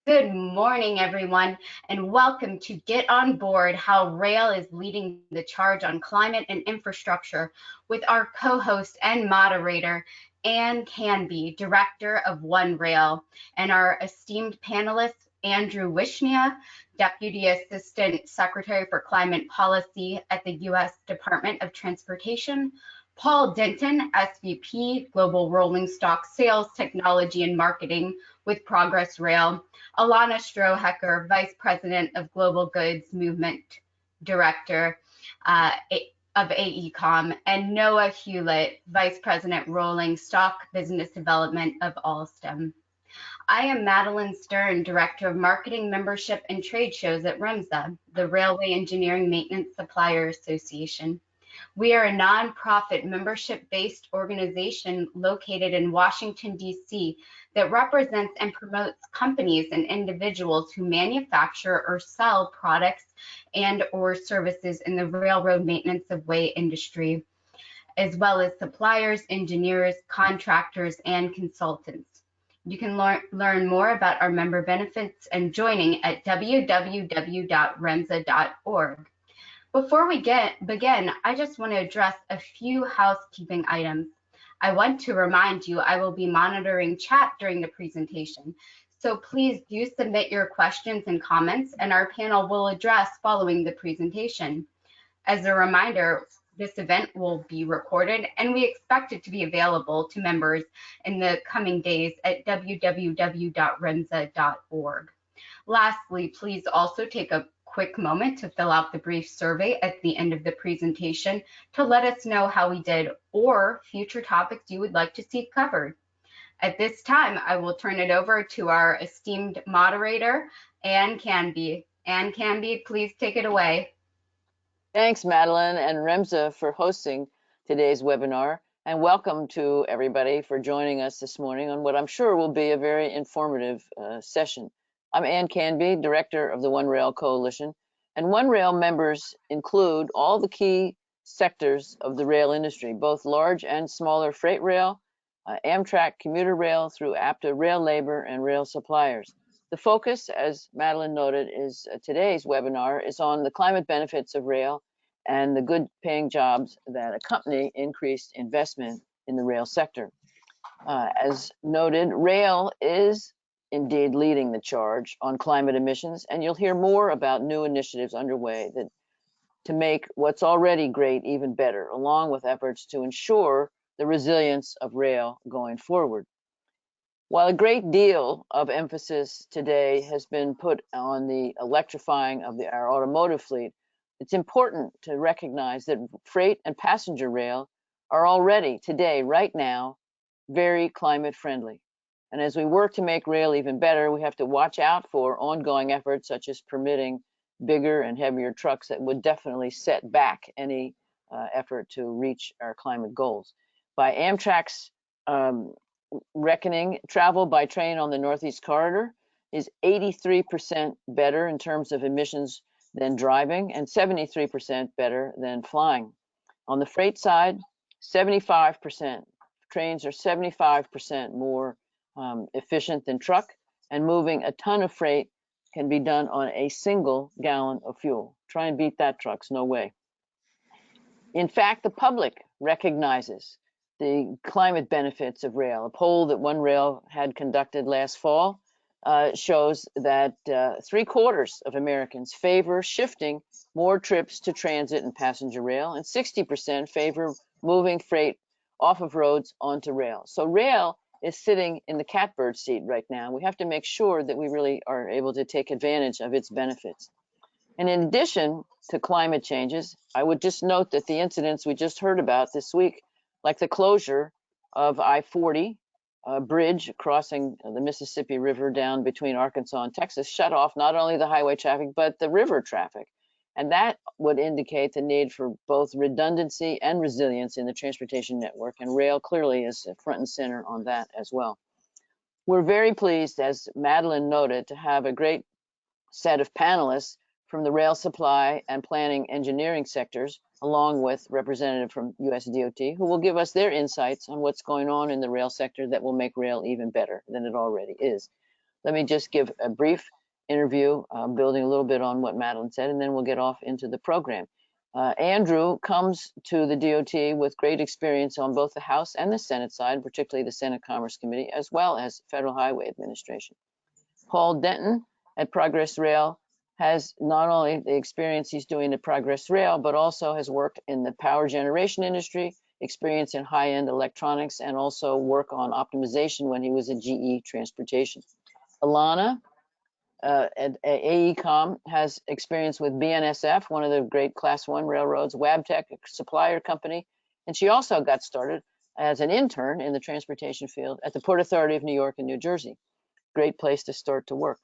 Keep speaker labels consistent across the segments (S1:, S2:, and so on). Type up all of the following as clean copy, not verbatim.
S1: Good morning, everyone, and welcome to Get On Board, How Rail is Leading the Charge on Climate and Infrastructure with our co-host and moderator, Ann Canby, Director of OneRail, and our esteemed panelists, Andrew Wishnia, Deputy Assistant Secretary for Climate Policy at the U.S. Department of Transportation, Paul Denton, SVP, Global Rolling Stock Sales, Technology and Marketing with Progress Rail, Alanna Strohecker, Vice President of Global Goods Movement Director of AECOM, and Noah Heulitt, Vice President Rolling Stock Business Development of Alstom. I am Madeline Stern, Director of Marketing, Membership, and Trade Shows at REMSA, the Railway Engineering Maintenance Supplier Association. We are a nonprofit membership-based organization located in Washington, D.C. that represents and promotes companies and individuals who manufacture or sell products and or services in the railroad maintenance of way industry, as well as suppliers, engineers, contractors, and consultants. You can learn more about our member benefits and joining at www.remsa.org. Before we begin, I just want to address a few housekeeping items. I want to remind you I will be monitoring chat during the presentation, so please do submit your questions and comments, and our panel will address following the presentation. As a reminder, this event will be recorded, and we expect it to be available to members in the coming days at www.remsa.org. Lastly, please also take a quick moment to fill out the brief survey at the end of the presentation to let us know how we did or future topics you would like to see covered. At this time, I will turn it over to our esteemed moderator, Ann Canby. Ann Canby, please take it away.
S2: Thanks, Madeline and REMSA for hosting today's webinar, and welcome to everybody for joining us this morning on what I'm sure will be a very informative session. I'm Ann Canby, Director of the OneRail Coalition, and OneRail members include all the key sectors of the rail industry, both large and smaller freight rail, Amtrak commuter rail through APTA rail labor and rail suppliers. The focus, as Madeline noted, is today's webinar is on the climate benefits of rail and the good paying jobs that accompany increased investment in the rail sector. As noted, rail is indeed leading the charge on climate emissions, and you'll hear more about new initiatives underway to make what's already great even better, along with efforts to ensure the resilience of rail going forward. While a great deal of emphasis today has been put on the electrifying of our automotive fleet, it's important to recognize that freight and passenger rail are already today, right now, very climate friendly. And as we work to make rail even better, we have to watch out for ongoing efforts such as permitting bigger and heavier trucks that would definitely set back any effort to reach our climate goals. By Amtrak's reckoning, travel by train on the Northeast Corridor is 83% better in terms of emissions than driving and 73% better than flying. On the freight side, 75%. Trains are 75% more efficient than truck, and moving a ton of freight can be done on a single gallon of fuel. Try and beat that, trucks, no way. In fact, the public recognizes the climate benefits of rail. A poll that OneRail had conducted last fall shows that 3/4 of Americans favor shifting more trips to transit and passenger rail, and 60% favor moving freight off of roads onto rail. So rail is sitting in the catbird seat right now. We have to make sure that we really are able to take advantage of its benefits. And in addition to climate changes, I would just note that the incidents we just heard about this week, like the closure of I-40 bridge crossing the Mississippi River down between Arkansas and Texas, shut off not only the highway traffic, but the river traffic. And that would indicate the need for both redundancy and resilience in the transportation network, and rail clearly is front and center on that as well. We're very pleased, as Madeline noted, to have a great set of panelists from the rail supply and planning engineering sectors, along with representative from USDOT, who will give us their insights on what's going on in the rail sector that will make rail even better than it already is. let me just give a brief interview, building a little bit on what Madeline said, and then we'll get off into the program. Andrew comes to the DOT with great experience on both the House and the Senate side, particularly the Senate Commerce Committee, as well as Federal Highway Administration. Paul Denton at Progress Rail has not only the experience he's doing at Progress Rail, but also has worked in the power generation industry, experience in high-end electronics, and also work on optimization when he was at GE Transportation. Alanna at AECOM has experience with BNSF, one of the great Class 1 railroads, Wabtec, a supplier company, and she also got started as an intern in the transportation field at the Port Authority of New York and New Jersey. Great place to start to work.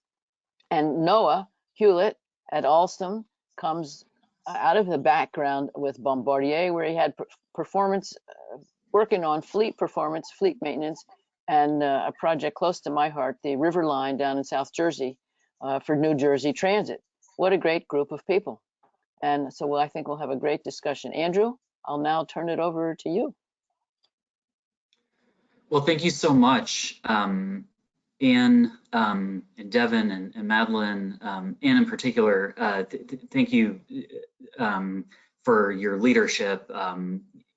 S2: And Noah Heulitt at Alstom comes out of the background with Bombardier, where he had performance, working on fleet performance, fleet maintenance, and a project close to my heart, the River Line down in South Jersey for New Jersey Transit. What a great group of people. And so I think we'll have a great discussion. Andrew, I'll now turn it over to you.
S3: Well, thank you so much. Anne and Devin and Madeline, Anne in particular, thank you for your leadership,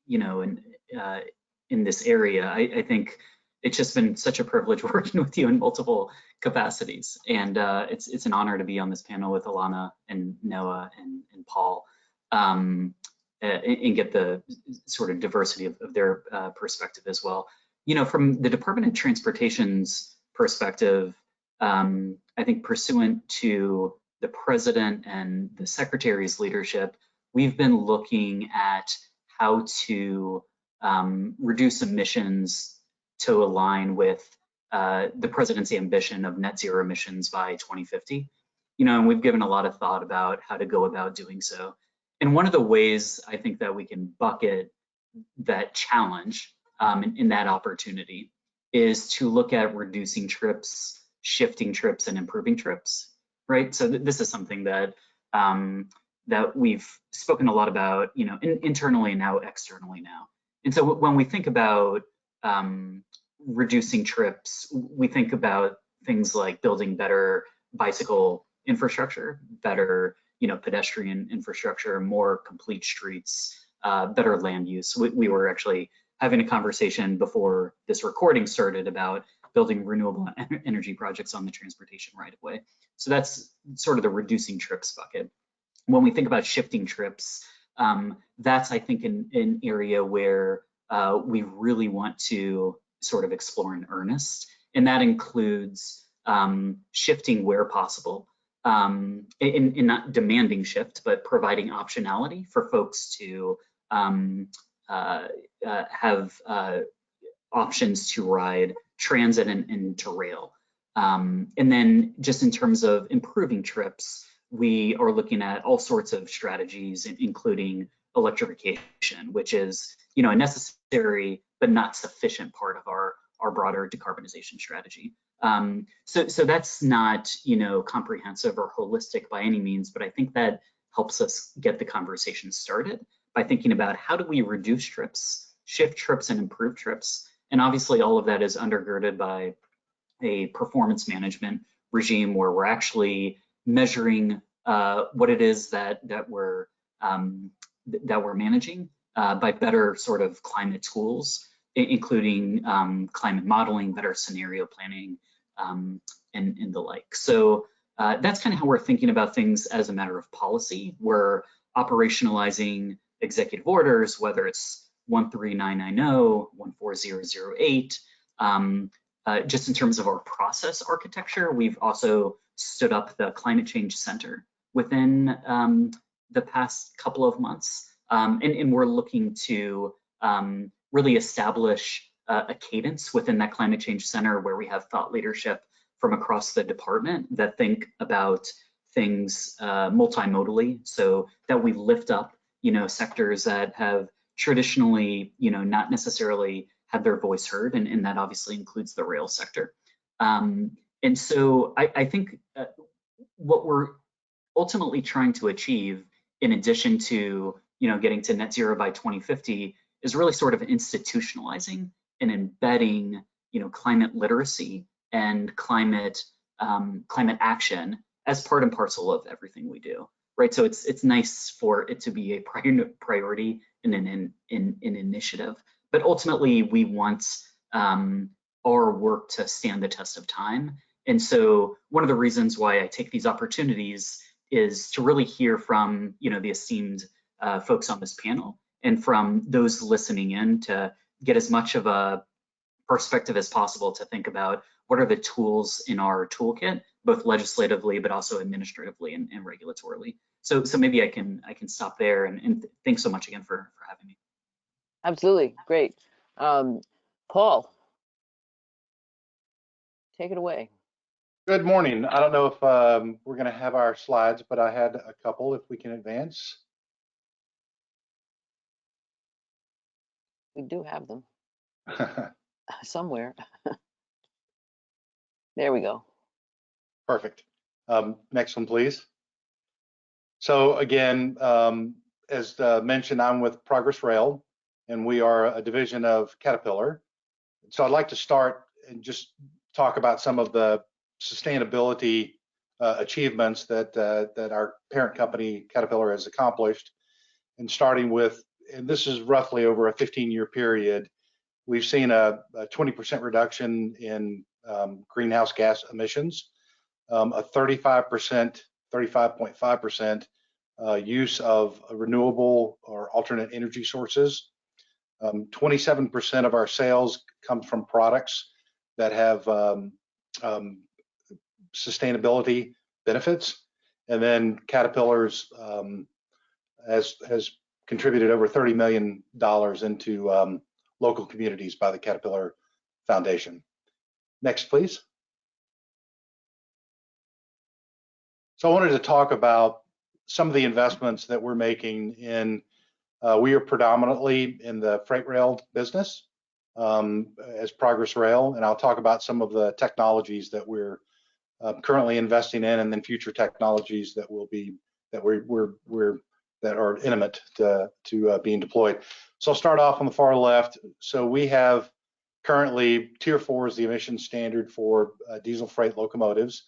S3: you know, in this area. I think it's just been such a privilege working with you in multiple capacities, and it's an honor to be on this panel with Alanna and Noah and Paul, and get the sort of diversity of their perspective as well. You know, from the Department of Transportation's perspective, I think pursuant to the President and the Secretary's leadership, we've been looking at how to reduce emissions to align with the President's ambition of net zero emissions by 2050. You know, and we've given a lot of thought about how to go about doing so. And one of the ways I think that we can bucket that challenge in that opportunity is to look at reducing trips, shifting trips, and improving trips, right? So this is something that that we've spoken a lot about, you know, internally and now externally now. And so when we think about reducing trips, we think about things like building better bicycle infrastructure, better, you know, pedestrian infrastructure, more complete streets, better land use. We were actually having a conversation before this recording started about building renewable energy projects on the transportation right of way. So that's sort of the reducing trips bucket. When we think about shifting trips, that's, I think, an area where we really want to sort of explore in earnest. And that includes shifting where possible, in not demanding shift, but providing optionality for folks to have options to ride transit and to rail. And then just in terms of improving trips, we are looking at all sorts of strategies, including electrification, which is, you know, a necessary but not sufficient part of our broader decarbonization strategy. So that's not, you know, comprehensive or holistic by any means, but I think that helps us get the conversation started by thinking about how do we reduce trips, shift trips, and improve trips. And obviously all of that is undergirded by a performance management regime where we're actually measuring what it is that we're managing by better sort of climate tools, including climate modeling, better scenario planning, and the like. So that's kind of how we're thinking about things as a matter of policy. We're operationalizing executive orders, whether it's 13990, 14008. Just in terms of our process architecture, we've also stood up the Climate Change Center within the past couple of months. And we're looking to really establish a cadence within that Climate Change Center where we have thought leadership from across the department that think about things multimodally, so that we lift up, you know, sectors that have traditionally, you know, not necessarily had their voice heard, and that obviously includes the rail sector. And so I think what we're ultimately trying to achieve, in addition to, you know, getting to net zero by 2050, is really sort of institutionalizing and embedding, you know, climate literacy and climate climate action as part and parcel of everything we do, right? So it's nice for it to be a priority in an initiative, but ultimately we want our work to stand the test of time. And so one of the reasons why I take these opportunities is to really hear from, you know, the esteemed folks on this panel and from those listening in to get as much of a perspective as possible to think about what are the tools in our toolkit, both legislatively but also administratively and regulatorily. So maybe I can stop there, and thanks so much again for having me.
S2: Absolutely, great. Paul, take it away.
S4: Good morning. I don't know if we're going to have our slides, but I had a couple if we can advance.
S2: We do have them somewhere. There we go.
S4: Perfect. Next one, please. So again, as mentioned, I'm with Progress Rail, and we are a division of Caterpillar. So I'd like to start and just talk about some of the sustainability achievements that our parent company Caterpillar has accomplished. And starting with, and this is roughly over a 15-year period, we've seen a 20% reduction in greenhouse gas emissions, a 35.5% use of renewable or alternate energy sources. 27% of our sales come from products that have sustainability benefits, and then Caterpillar's has contributed over $30 million into local communities by the Caterpillar Foundation. Next, please. So I wanted to talk about some of the investments that we're making in. We are predominantly in the freight rail business as Progress Rail, and I'll talk about some of the technologies that we're currently investing in, and then future technologies that will be that are intimate to being deployed. So I'll start off on the far left. So we have currently Tier 4 is the emission standard for diesel freight locomotives,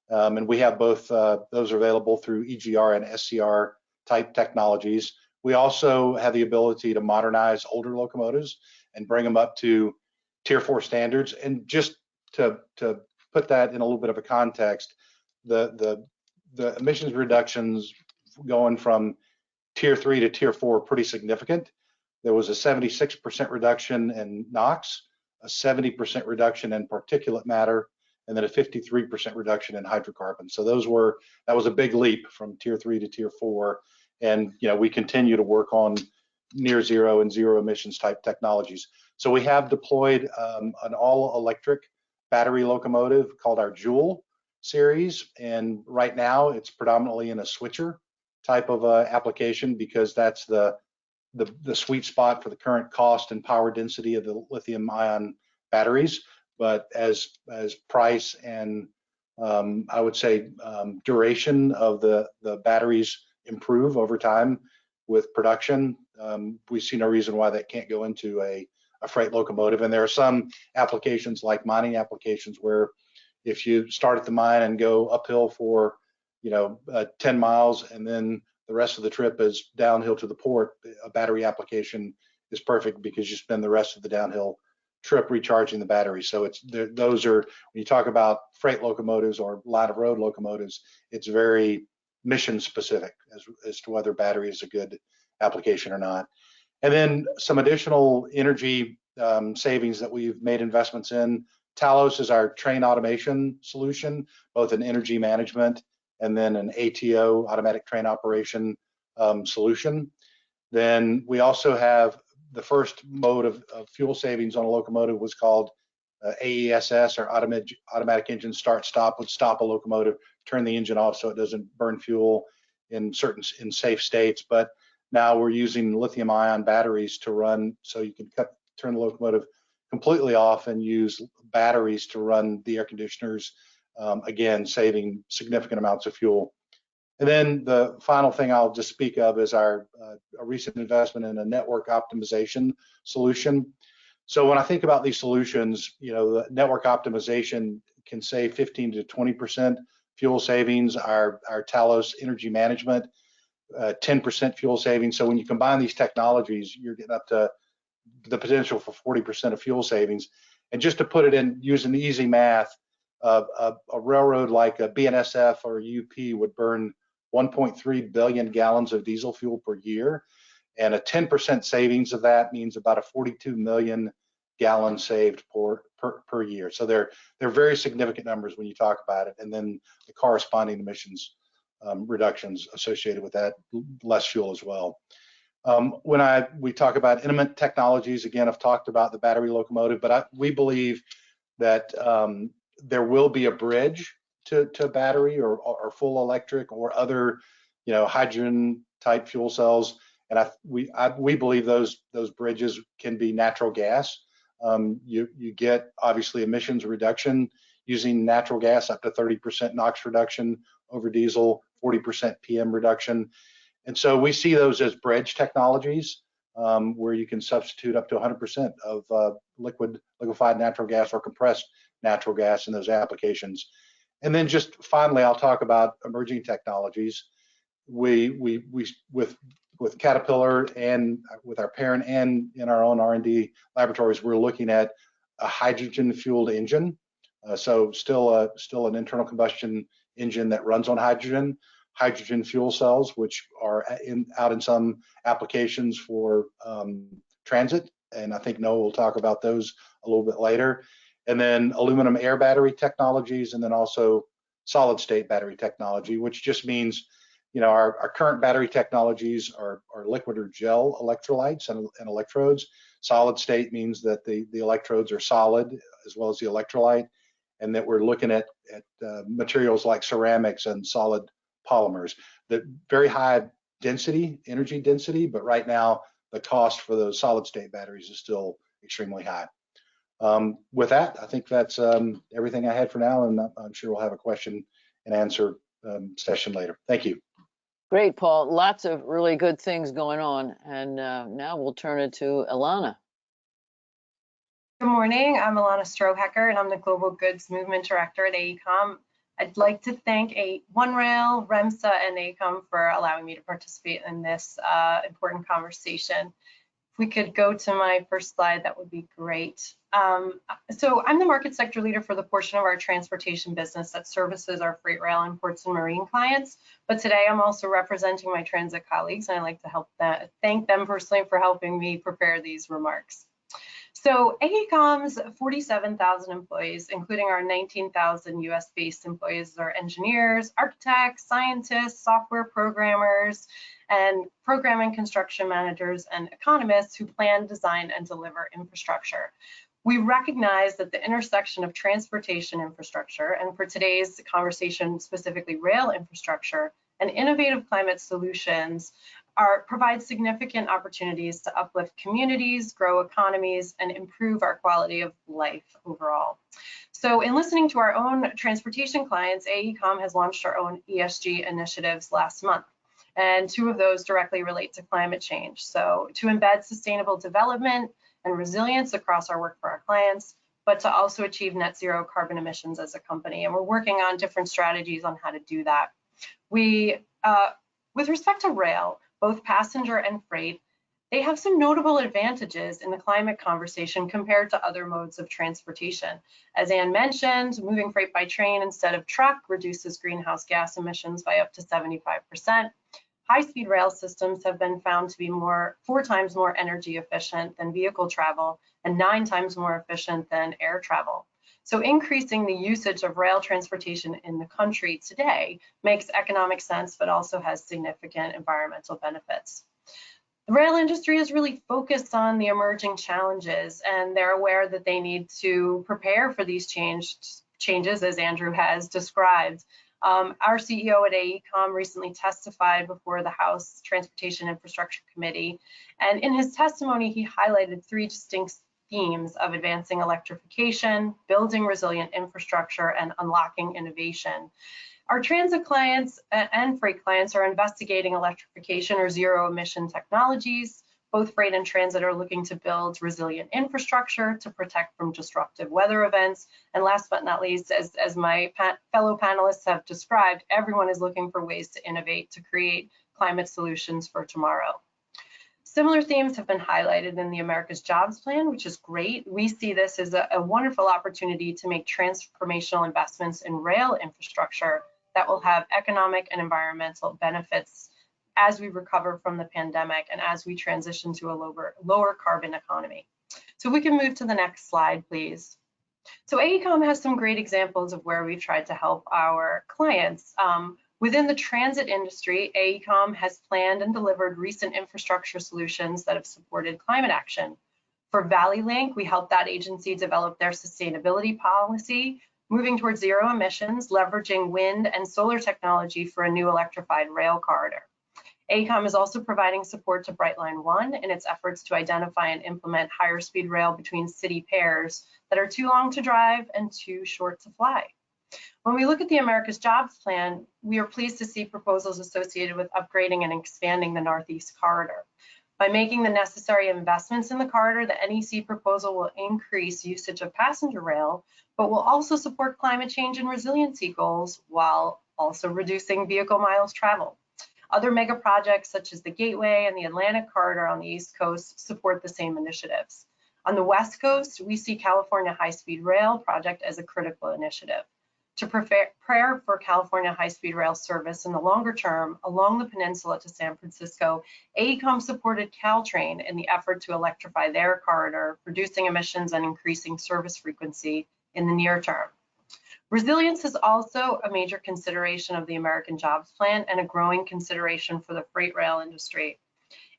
S4: and we have both those are available through EGR and SCR type technologies. We also have the ability to modernize older locomotives and bring them up to Tier 4 standards. And just to put that in a little bit of a context, the emissions reductions going from Tier 3 to Tier 4 are pretty significant. There was a 76% reduction in NOx, a 70% reduction in particulate matter, and then a 53% reduction in hydrocarbons. So that was a big leap from Tier 3 to Tier 4. And we continue to work on near zero and zero emissions type technologies. So we have deployed an all-electric battery locomotive called our Joule series, and right now it's predominantly in a switcher type of application because that's the sweet spot for the current cost and power density of the lithium-ion batteries. But as price and I would say duration of the batteries improve over time with production, we see no reason why that can't go into a freight locomotive. And there are some applications like mining applications where if you start at the mine and go uphill for 10 miles and then the rest of the trip is downhill to the port, a battery application is perfect because you spend the rest of the downhill trip recharging the battery. So those are, when you talk about freight locomotives or line of road locomotives, it's very mission specific as to whether battery is a good application or not. And then some additional energy savings that we've made investments in. Talos is our train automation solution, both in energy management and then an ATO, automatic train operation solution. Then we also have the first mode of fuel savings on a locomotive was called AESS, or automatic engine start stop, would stop a locomotive, turn the engine off so it doesn't burn fuel in safe states. But now we're using lithium ion batteries to run, so you can turn the locomotive completely off and use batteries to run the air conditioners, again saving significant amounts of fuel. And then the final thing I'll just speak of is our a recent investment in a network optimization solution. So when I think about these solutions, the network optimization can save 15 to 20% fuel savings. Our Talos energy management, 10% fuel savings. So when you combine these technologies, you're getting up to the potential for 40% of fuel savings. And just to put it in using easy math, a railroad like a BNSF or UP would burn 1.3 billion gallons of diesel fuel per year, and a 10% savings of that means about a 42 million gallons saved per year. So they're very significant numbers when you talk about it, and then the corresponding emissions reductions associated with that, less fuel as well. When we talk about intimate technologies, again, I've talked about the battery locomotive, but we believe that there will be a bridge to battery or full electric or other, hydrogen type fuel cells, and we believe those bridges can be natural gas. You get obviously emissions reduction using natural gas, up to 30% NOx reduction over diesel, 40% PM reduction. And so we see those as bridge technologies, where you can substitute up to 100% of liquefied natural gas or compressed natural gas in those applications. And then just finally, I'll talk about emerging technologies. We with Caterpillar and with our parent and in our own R&D laboratories, we're looking at a hydrogen fueled engine. So still an internal combustion engine that runs on hydrogen fuel cells, which are out in some applications for transit. And I think Noah will talk about those a little bit later. And then aluminum air battery technologies, and then also solid state battery technology, which just means, our current battery technologies are liquid or gel electrolytes and electrodes. Solid state means that the electrodes are solid as well as the electrolyte, and that we're looking at materials like ceramics and solid polymers. The very high density, energy density, but right now the cost for those solid state batteries is still extremely high. With that, I think that's everything I had for now, and I'm sure we'll have a question and answer session later. Thank you.
S2: Great, Paul. Lots of really good things going on. And now we'll turn it to Alanna.
S5: Good morning. I'm Alanna Strohecker, and I'm the Global Goods Movement Director at AECOM. I'd like to thank OneRail, REMSA, and AECOM for allowing me to participate in this important conversation. If we could go to my first slide, that would be great. So I'm the market sector leader for the portion of our transportation business that services our freight rail and ports and marine clients. But today I'm also representing my transit colleagues, and I'd like to thank them personally for helping me prepare these remarks. So AECOM's 47,000 employees, including our 19,000 US-based employees, are engineers, architects, scientists, software programmers, and program and construction managers and economists who plan, design, and deliver infrastructure. We recognize that the intersection of transportation infrastructure, and for today's conversation, specifically rail infrastructure, and innovative climate solutions provide significant opportunities to uplift communities, grow economies, and improve our quality of life overall. So in listening to our own transportation clients, AECOM has launched our own ESG initiatives last month. And 2 of those directly relate to climate change. So to embed sustainable development and resilience across our work for our clients, but to also achieve net zero carbon emissions as a company. And we're working on different strategies on how to do that. With respect to rail, both passenger and freight, they have some notable advantages in the climate conversation compared to other modes of transportation. As Anne mentioned, moving freight by train instead of truck reduces greenhouse gas emissions by up to 75%. High-speed rail systems have been found to be 4 times more energy efficient than vehicle travel and 9 times more efficient than air travel. So increasing the usage of rail transportation in the country today makes economic sense, but also has significant environmental benefits. The rail industry is really focused on the emerging challenges, and they're aware that they need to prepare for these changes, as Andrew has described. Our CEO at AECOM recently testified before the House Transportation Infrastructure Committee, and in his testimony, he highlighted 3 distinct themes of advancing electrification, building resilient infrastructure, and unlocking innovation. Our transit clients and freight clients are investigating electrification or zero emission technologies, Both freight and transit are looking to build resilient infrastructure to protect from disruptive weather events. And last but not least, as my fellow panelists have described, everyone is looking for ways to innovate to create climate solutions for tomorrow. Similar themes have been highlighted in the America's Jobs Plan, which is great. We see this as a wonderful opportunity to make transformational investments in rail infrastructure that will have economic and environmental benefits as we recover from the pandemic and as we transition to a lower carbon economy. So we can move to the next slide, please. So AECOM has some great examples of where we've tried to help our clients. Within the transit industry, AECOM has planned and delivered recent infrastructure solutions that have supported climate action. For Valley Link, we helped that agency develop their sustainability policy, moving towards zero emissions, leveraging wind and solar technology for a new electrified rail corridor. AECOM is also providing support to Brightline 1 in its efforts to identify and implement higher speed rail between city pairs that are too long to drive and too short to fly. When we look at the America's Jobs Plan, we are pleased to see proposals associated with upgrading and expanding the Northeast Corridor. By making the necessary investments in the corridor, the NEC proposal will increase usage of passenger rail, but will also support climate change and resiliency goals while also reducing vehicle miles traveled. Other mega projects such as the Gateway and the Atlantic Corridor on the East Coast support the same initiatives. On the West Coast, we see California High-Speed Rail project as a critical initiative. To prepare for California high-speed rail service in the longer term along the peninsula to San Francisco, AECOM supported Caltrain in the effort to electrify their corridor, reducing emissions and increasing service frequency in the near term. Resilience is also a major consideration of the American Jobs Plan and a growing consideration for the freight rail industry.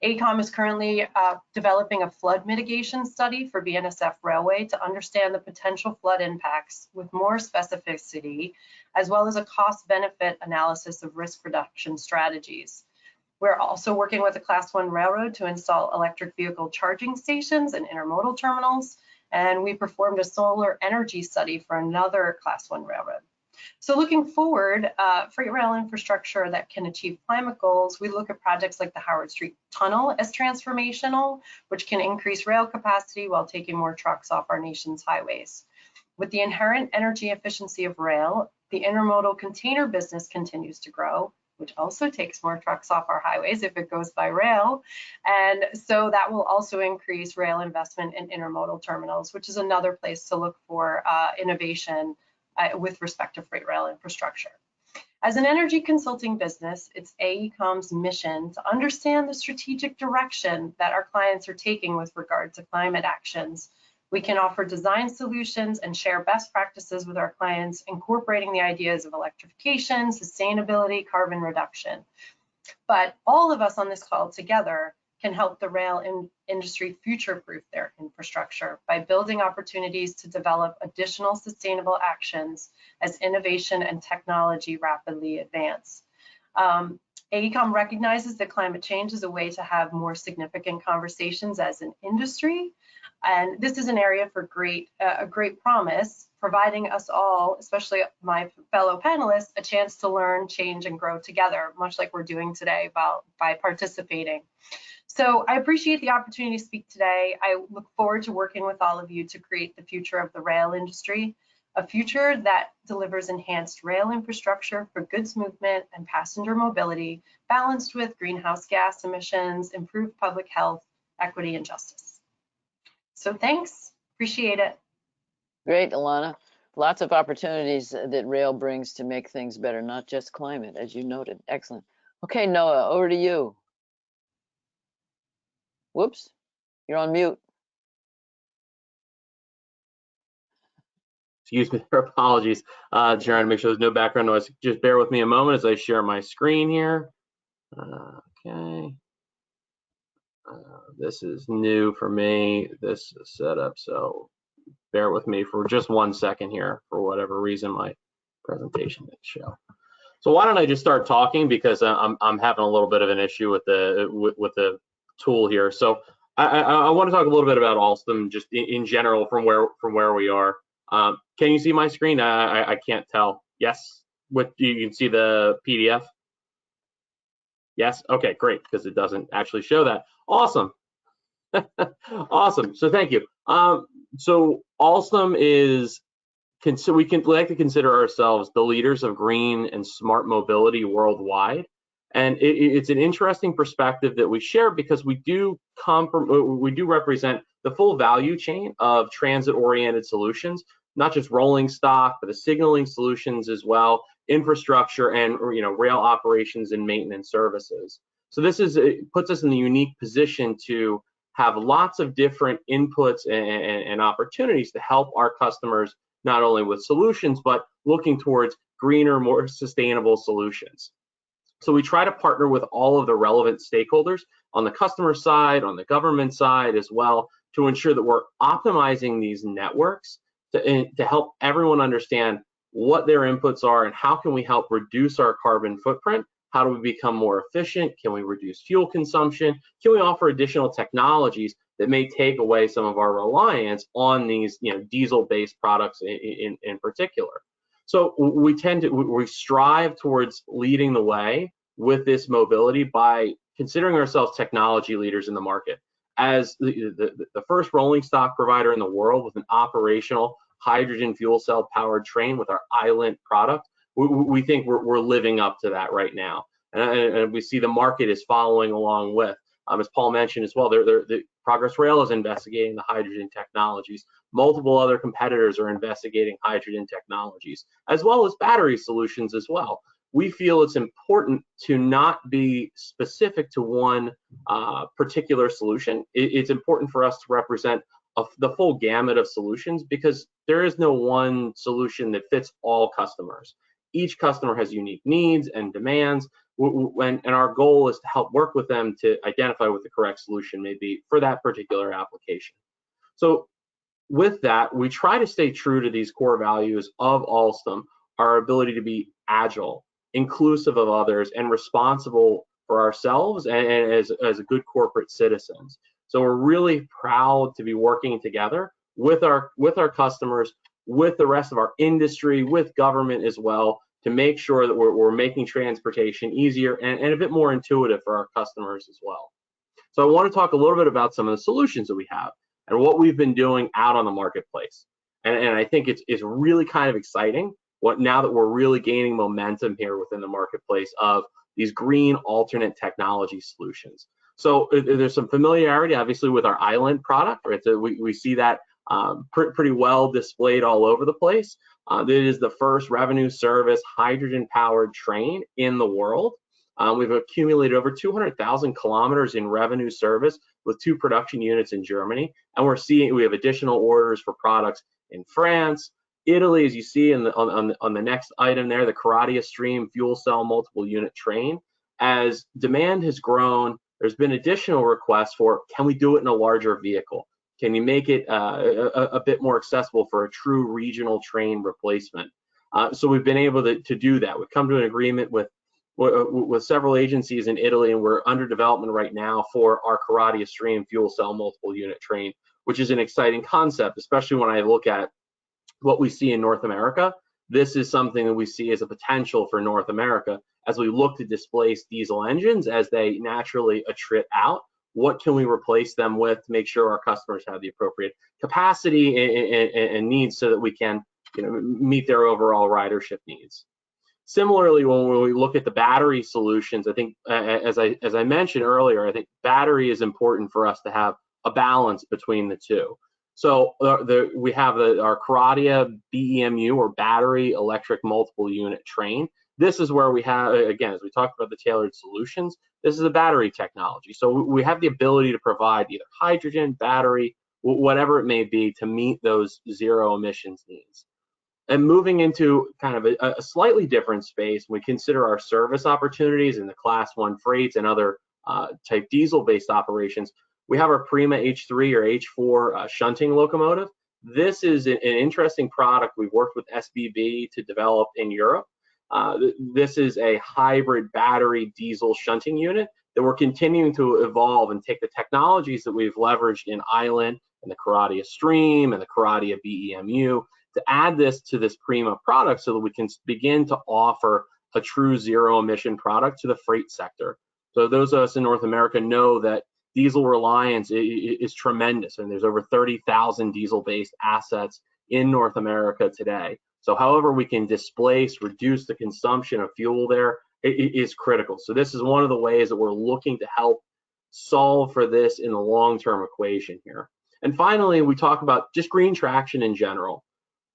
S5: AECOM is currently developing a flood mitigation study for BNSF Railway to understand the potential flood impacts with more specificity, as well as a cost-benefit analysis of risk reduction strategies. We're also working with a Class 1 railroad to install electric vehicle charging stations and intermodal terminals, and we performed a solar energy study for another Class 1 railroad. So looking forward, freight rail infrastructure that can achieve climate goals, we look at projects like the Howard Street Tunnel as transformational, which can increase rail capacity while taking more trucks off our nation's highways. With the inherent energy efficiency of rail, the intermodal container business continues to grow, which also takes more trucks off our highways if it goes by rail. And so that will also increase rail investment in intermodal terminals, which is another place to look for innovation with respect to freight rail infrastructure. As an energy consulting business, it's AECOM's mission to understand the strategic direction that our clients are taking with regard to climate actions. We can offer design solutions and share best practices with our clients, incorporating the ideas of electrification, sustainability, carbon reduction. But all of us on this call together can help the rail industry future-proof their infrastructure by building opportunities to develop additional sustainable actions as innovation and technology rapidly advance. AECOM recognizes that climate change is a way to have more significant conversations as an industry, and this is an area for a great promise, providing us all, especially my fellow panelists, a chance to learn, change, and grow together, much like we're doing today by participating. So I appreciate the opportunity to speak today. I look forward to working with all of you to create the future of the rail industry, a future that delivers enhanced rail infrastructure for goods movement and passenger mobility, balanced with greenhouse gas emissions, improved public health, equity, and justice. So thanks, appreciate it.
S2: Great, Alanna. Lots of opportunities that rail brings to make things better, not just climate, as you noted. Excellent. Okay, Noah, over to you. Whoops, you're on mute.
S6: Excuse me, apologies. Trying to make sure there's no background noise. Just bear with me a moment as I share my screen here. Okay. This is new for me, this setup, so bear with me for just 1 second here. For whatever reason, my presentation didn't show. So why don't I just start talking, because I'm having a little bit of an issue with the tool here. So I want to talk a little bit about Alstom just in general from where we are. Can you see my screen? I can't tell. Yes, you can see the PDF. Yes, okay, great, because it doesn't actually show that. Awesome. Awesome. So thank you. So Alstom is, we can like to consider ourselves the leaders of green and smart mobility worldwide. And it's an interesting perspective that we share because we do represent the full value chain of transit-oriented solutions, not just rolling stock, but the signaling solutions as well, infrastructure, and rail operations and maintenance services. So it puts us in the unique position to have lots of different inputs and opportunities to help our customers, not only with solutions, but looking towards greener, more sustainable solutions. So we try to partner with all of the relevant stakeholders on the customer side, on the government side as well, to ensure that we're optimizing these networks to help everyone understand what their inputs are and how can we help reduce our carbon footprint. How do we become more efficient? Can we reduce fuel consumption? Can we offer additional technologies that may take away some of our reliance on these diesel-based products in particular? So we strive towards leading the way with this mobility by considering ourselves technology leaders in the market. As the first rolling stock provider in the world with an operational hydrogen fuel cell powered train with our Heulitt product, we think we're living up to that right now. And we see the market is following along with. As Paul mentioned as well, the Progress Rail is investigating the hydrogen technologies. Multiple other competitors are investigating hydrogen technologies, as well as battery solutions as well. We feel it's important to not be specific to one particular solution. It's important for us to represent the full gamut of solutions because there is no one solution that fits all customers. Each customer has unique needs and demands, and our goal is to help work with them to identify what the correct solution may be for that particular application. So with that, we try to stay true to these core values of Alstom, our ability to be agile, inclusive of others, and responsible for ourselves and as good corporate citizens. So we're really proud to be working together with our customers, with the rest of our industry, with government as well, to make sure that we're making transportation easier and a bit more intuitive for our customers as well. So I want to talk a little bit about some of the solutions that we have and what we've been doing out on the marketplace. And I think it's really kind of exciting now that we're really gaining momentum here within the marketplace of these green alternate technology solutions. So there's some familiarity, obviously, with our Heulitt product, right? So we see that pretty well displayed all over the place. It is the first revenue service hydrogen-powered train in the world. We've accumulated over 200,000 kilometers in revenue service with 2 production units in Germany, and we have additional orders for products in France, Italy, as you see on the next item there, the Caradia Stream fuel cell multiple unit train. As demand has grown, there's been additional requests for, can we do it in a larger vehicle? Can you make it a bit more accessible for a true regional train replacement? So we've been able to do that. We've come to an agreement with several agencies in Italy, and we're under development right now for our Caradia Stream fuel cell multiple unit train, which is an exciting concept, especially when I look at what we see in North America. This is something that we see as a potential for North America as we look to displace diesel engines as they naturally attrit out. What can we replace them with to make sure our customers have the appropriate capacity and needs so that we can meet their overall ridership needs? Similarly, when we look at the battery solutions, I think, as I mentioned earlier, I think battery is important for us to have a balance between the two. So we have our Caradia BEMU, or battery electric multiple unit train. This is where we have, again, as we talked about the tailored solutions, this is a battery technology. So we have the ability to provide either hydrogen, battery, whatever it may be, to meet those zero emissions needs. And moving into kind of a slightly different space, we consider our service opportunities in the Class 1 freights and other type diesel-based operations. We have our Prima H3 or H4 shunting locomotive. This is an interesting product we've worked with SBB to develop in Europe. This is a hybrid battery diesel shunting unit that we're continuing to evolve and take the technologies that we've leveraged in Heulitt and the Caradia Stream and the Caradia BEMU to add this to this Prima product so that we can begin to offer a true zero emission product to the freight sector. So those of us in North America know that diesel reliance is tremendous, and there's over 30,000 diesel-based assets in North America today. So however we can displace, reduce the consumption of fuel there is critical. So this is one of the ways that we're looking to help solve for this in the long-term equation here. And finally, we talk about just green traction in general.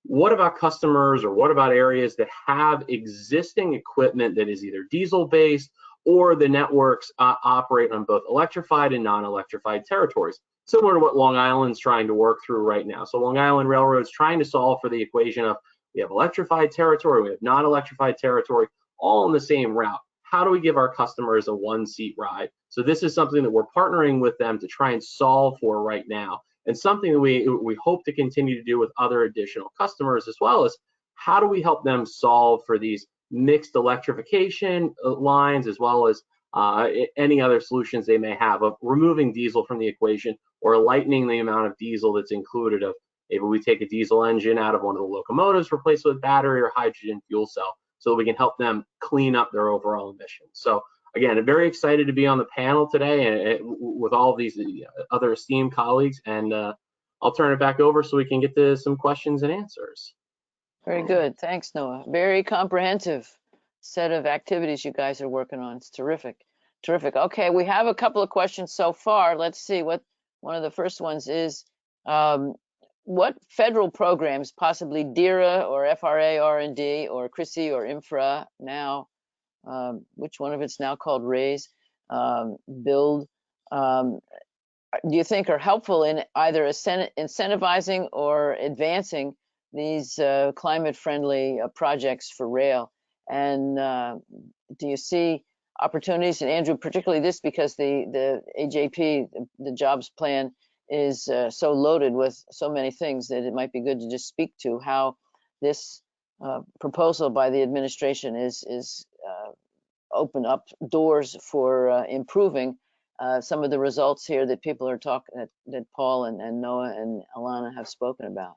S6: What about customers, or what about areas that have existing equipment that is either diesel-based, or the networks operate on both electrified and non-electrified territories, similar to what Long Island's trying to work through right now. So Long Island Railroad's trying to solve for the equation of, we have electrified territory, we have non-electrified territory, all on the same route. How do we give our customers a one-seat ride? So this is something that we're partnering with them to try and solve for right now, and something that we hope to continue to do with other additional customers, as well as how do we help them solve for these mixed electrification lines, as well as any other solutions they may have of removing diesel from the equation, or lightening the amount of diesel that's included. Of maybe we take a diesel engine out of one of the locomotives, replace it with battery or hydrogen fuel cell, so that we can help them clean up their overall emissions. So again, I'm very excited to be on the panel today and with all of these other esteemed colleagues, and I'll turn it back over so we can get to some questions and answers.
S2: Very good. Thanks, Noah. Very comprehensive set of activities you guys are working on. It's terrific. Terrific. Okay, we have a couple of questions so far. Let's see what one of the first ones is. What federal programs, possibly DERA or FRA R&D or CRISI or Infra now, which one of it's now called RAISE, Build, do you think are helpful in either incentivizing or advancing these climate-friendly projects for rail? And do you see opportunities? And Andrew, particularly this, because the AJP, the jobs plan, is so loaded with so many things that it might be good to just speak to how this proposal by the administration is open up doors for improving some of the results here that people are talking, that Paul and Noah and Alanna have spoken about.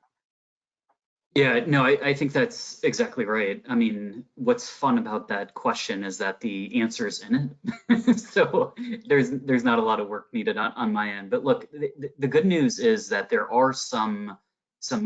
S3: Yeah, no, I think that's exactly right. I mean, what's fun about that question is that the answer's in it. So there's not a lot of work needed on my end. But look, the good news is that there are some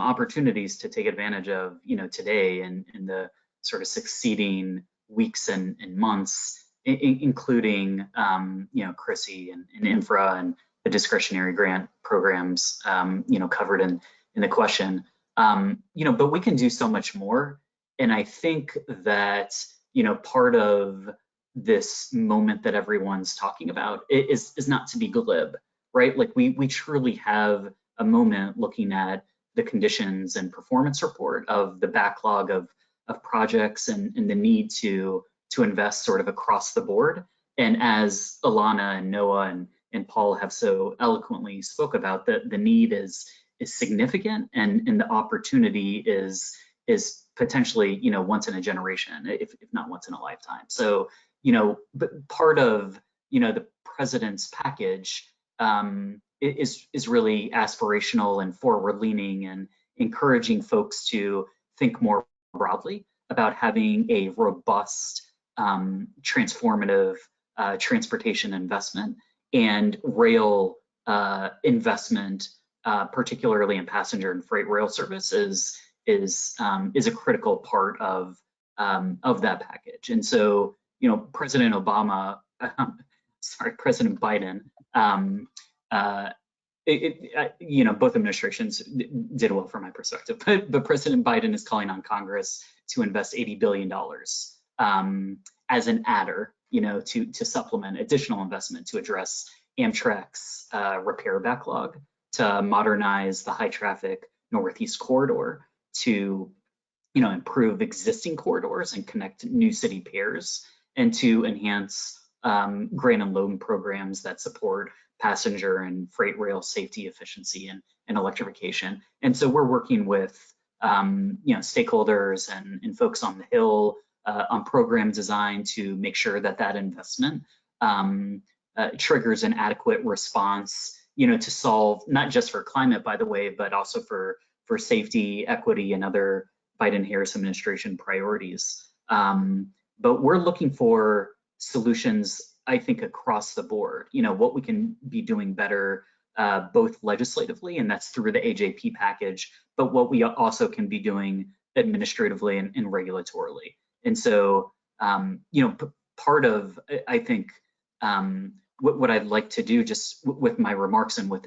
S3: opportunities to take advantage of, today and in the sort of succeeding weeks and months, including, CRISI and Infra and the discretionary grant programs, covered in the question. But we can do so much more. And I think that, part of this moment that everyone's talking about is not to be glib, right? Like we truly have a moment looking at the conditions and performance report of the backlog of projects and the need to invest sort of across the board. And as Alanna and Noah and Paul have so eloquently spoke about, the need is significant, and the opportunity is potentially once in a generation, if not once in a lifetime. So but part of the president's package is really aspirational and forward leaning, and encouraging folks to think more broadly about having a robust transformative transportation investment and rail investment, particularly in passenger and freight rail services, is a critical part of that package. And so, President Biden, both administrations did well from my perspective, but President Biden is calling on Congress to invest $80 billion as an adder, to supplement additional investment to address Amtrak's repair backlog, to modernize the high traffic Northeast corridor, to improve existing corridors and connect new city pairs, and to enhance grain and load programs that support passenger and freight rail safety, efficiency, and electrification. And so we're working with stakeholders and folks on the Hill on program design to make sure that investment triggers an adequate response, to solve not just for climate, by the way, but also for safety, equity, and other Biden-Harris administration priorities. But we're looking for solutions I think across the board, what we can be doing better, both legislatively, and that's through the AJP package, but what we also can be doing administratively and regulatorily. And so, part of, I think, what I'd like to do just with my remarks and with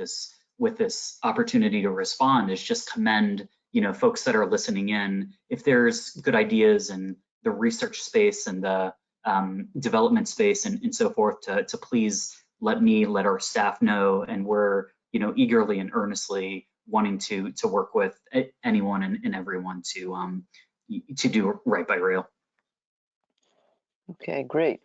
S3: this opportunity to respond is just commend, folks that are listening in. If there's good ideas in the research space and the development space and so forth, to please let our staff know, and we're eagerly and earnestly wanting to work with anyone and everyone to do right by rail.
S2: Okay, great.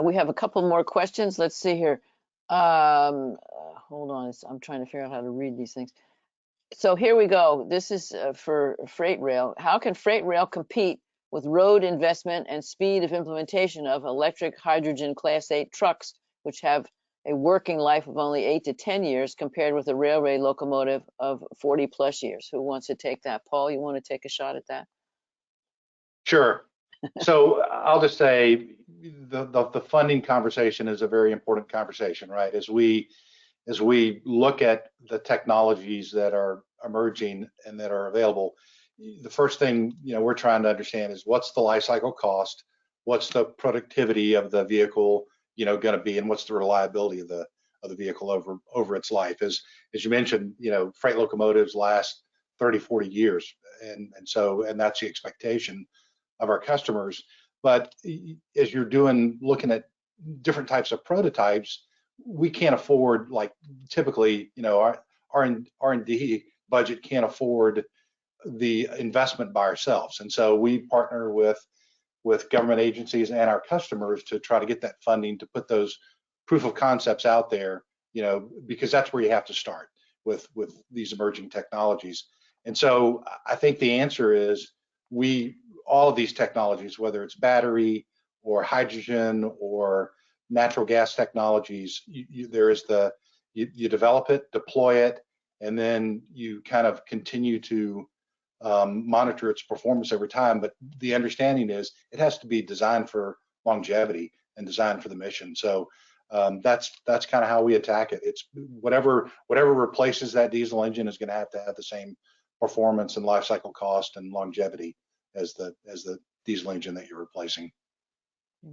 S2: We have a couple more questions. Let's see here. Hold on, I'm trying to figure out how to read these things. So here we go. This is for freight rail. How can freight rail compete with road investment and speed of implementation of electric hydrogen Class 8 trucks, which have a working life of only 8 to 10 years, compared with a railway locomotive of 40 plus years? Who wants to take that? Paul, you want to take a shot at that?
S4: Sure. So I'll just say the funding conversation is a very important conversation, right? As we look at the technologies that are emerging and that are available, the first thing we're trying to understand is what's the life cycle cost, what's the productivity of the vehicle going to be, and what's the reliability of the vehicle over its life. As you mentioned, freight locomotives last 30, 40 years, and that's the expectation of our customers. But as you're looking at different types of prototypes, we can't afford, like typically, our R&D budget can't afford the investment by ourselves. And so we partner with government agencies and our customers to try to get that funding to put those proof of concepts out there, because that's where you have to start with these emerging technologies. And so I think the answer is all of these technologies, whether it's battery or hydrogen or natural gas technologies, you develop it, deploy it, and then you kind of continue to monitor its performance over time. But the understanding is it has to be designed for longevity and designed for the mission. So that's kind of how we attack it. It's whatever replaces that diesel engine is going to have the same performance and life cycle cost and longevity as the diesel engine that you're replacing.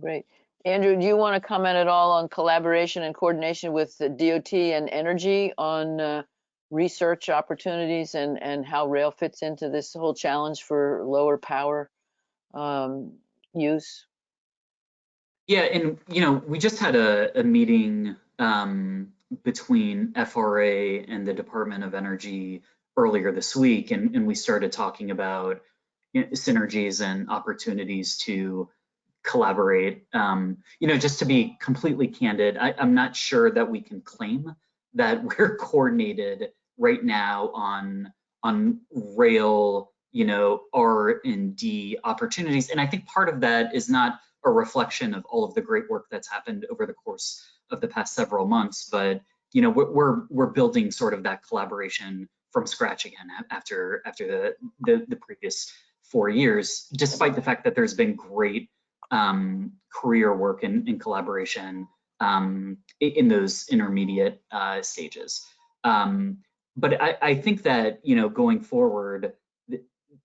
S2: Great. Andrew, do you want to comment at all on collaboration and coordination with the DOT and Energy on research opportunities and how rail fits into this whole challenge for lower power use?
S3: Yeah, and we just had a meeting between FRA and the Department of Energy earlier this week, and we started talking about synergies and opportunities to collaborate. Just to be completely candid, I'm not sure that we can claim that we're coordinated right now on rail, R&D opportunities. And I think part of that is not a reflection of all of the great work that's happened over the course of the past several months, but we're building sort of that collaboration from scratch again after the previous 4 years, despite the fact that there's been great career work and collaboration in those intermediate stages. But I think that going forward,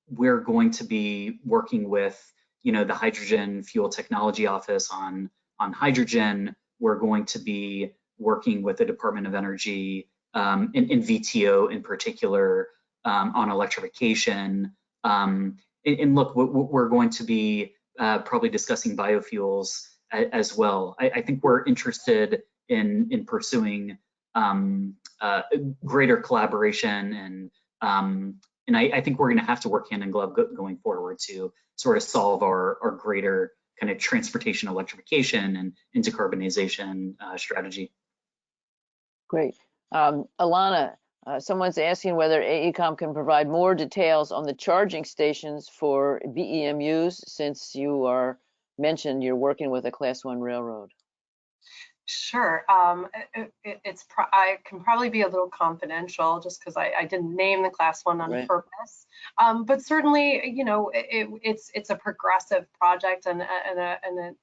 S3: we're going to be working with the Hydrogen Fuel Technology Office on hydrogen. We're going to be working with the Department of Energy and VTO in particular on electrification. And look, we're going to be probably discussing biofuels as well. I think we're interested in pursuing greater collaboration, and I think we're going to have to work hand in glove going forward to sort of solve our greater kind of transportation electrification and decarbonization strategy.
S2: Great. Alanna, someone's asking whether AECOM can provide more details on the charging stations for BEMUs, since you mentioned you're working with a Class 1 railroad.
S5: Sure. I can probably be a little confidential just because I didn't name the class one on purpose. But certainly, you know, it's a progressive project and an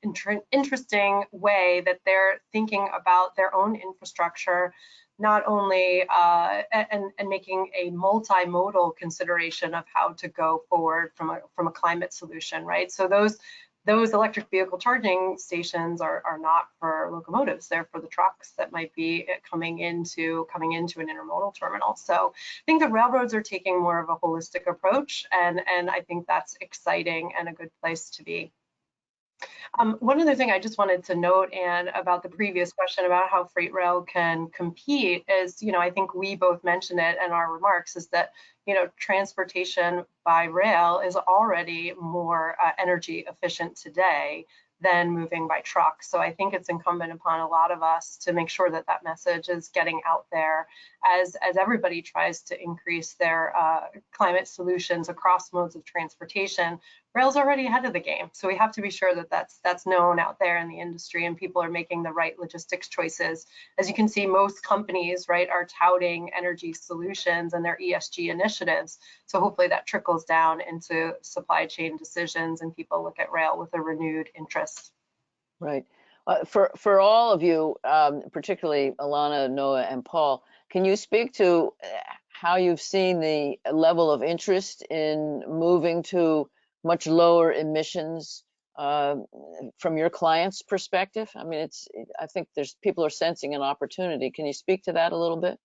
S5: interesting way that they're thinking about their own infrastructure, not only and making a multimodal consideration of how to go forward from a climate solution, right? So those electric vehicle charging stations are not for locomotives. They're for the trucks that might be coming into an intermodal terminal. So I think the railroads are taking more of a holistic approach, and I think that's exciting and a good place to be. One other thing I just wanted to note, and about the previous question about how freight rail can compete is, you know, I think we both mentioned it in our remarks, is that, you know, transportation by rail is already more energy efficient today than moving by truck. So I think it's incumbent upon a lot of us to make sure that that message is getting out there as everybody tries to increase their climate solutions across modes of transportation. Rail's already ahead of the game, so we have to be sure that that's known out there in the industry and people are making the right logistics choices. As you can see, most companies, right, are touting energy solutions and their ESG initiatives. So hopefully that trickles down into supply chain decisions and people look at rail with a renewed interest.
S2: Right. For all of you, particularly Alanna, Noah, and Paul, can you speak to how you've seen the level of interest in moving to much lower emissions from your clients' perspective? I mean, I think people are sensing an opportunity. Can you speak to that a little bit?